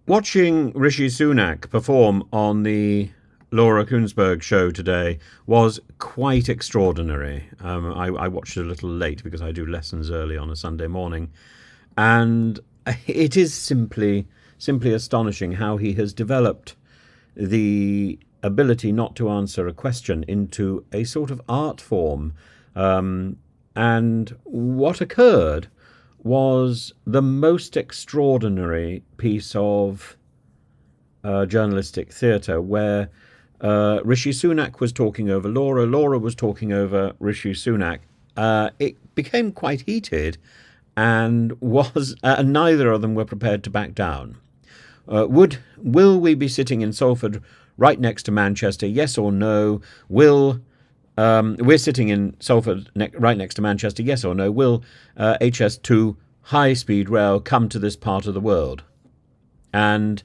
Watching Rishi Sunak perform on the Laura Kuenssberg show today was quite extraordinary. I watched it a little late because I do lessons early on a Sunday morning, and it is simply astonishing how he has developed the ability not to answer a question into a sort of art form. And what occurred was the most extraordinary piece of journalistic theatre where Rishi Sunak was talking over Laura was talking over Rishi Sunak. It became quite heated, and neither of them were prepared to back down. Will we be sitting in Salford right next to Manchester? Yes or no? We're sitting in Salford right next to Manchester. Yes or no? Will HS2 high-speed rail come to this part of the world? And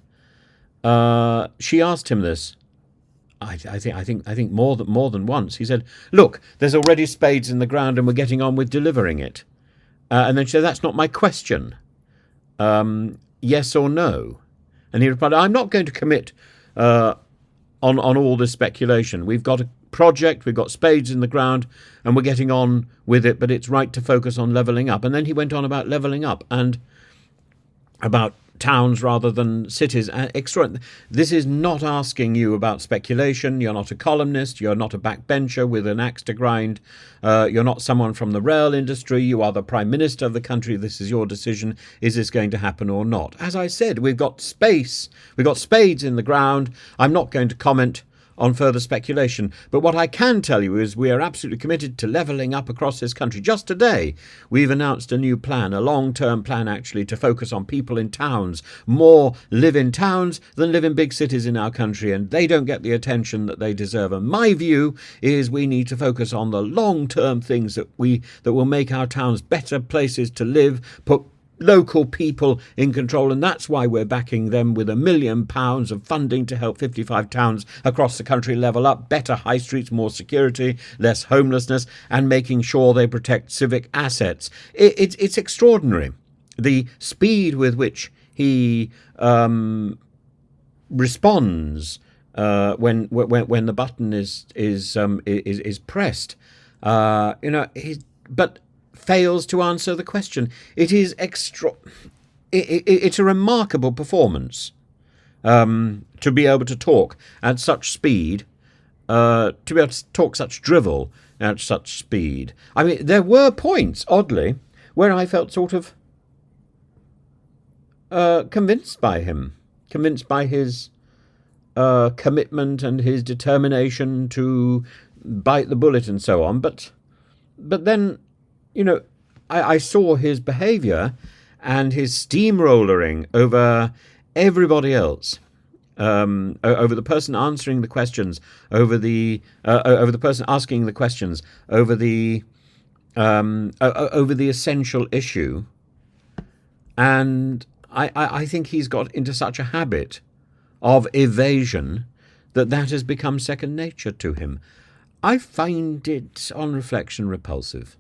she asked him this. I think more than once. He said, "Look, there's already spades in the ground, and we're getting on with delivering it." And then she said, "That's not my question. Yes or no?" And he replied, "I'm not going to commit on all this speculation. We've got a project, we've got spades in the ground, and we're getting on with it, but it's right to focus on levelling up." And then he went on about levelling up and about towns rather than cities. This is not asking you about speculation. You're not a columnist. You're not a backbencher with an axe to grind. You're not someone from the rail industry. You are the Prime Minister of the country. This is your decision. Is this going to happen or not? As I said, we've got space. We've got spades in the ground. I'm not going to comment on further speculation. But what I can tell you is we are absolutely committed to levelling up across this country. Just today, we've announced a new plan, a long-term plan actually, to focus on people in towns. More live in towns than live in big cities in our country, and they don't get the attention that they deserve. And my view is we need to focus on the long-term things that will make our towns better places to live, put local people in control, and that's why we're backing them with £1 million of funding to help 55 towns across the country level up, better high streets, more security, less homelessness, and making sure they protect civic assets. It's extraordinary, the speed with which he responds when the button is pressed. But fails to answer the question. It is it's a remarkable performance to be able to talk at such speed, to be able to talk such drivel at such speed. I mean, there were points, oddly, where I felt sort of convinced by him, convinced by his commitment and his determination to bite the bullet and so on. But then, I saw his behaviour and his steamrollering over everybody else, over the person answering the questions, over the person asking the questions, over the essential issue. And I think he's got into such a habit of evasion that has become second nature to him. I find it, on reflection, repulsive.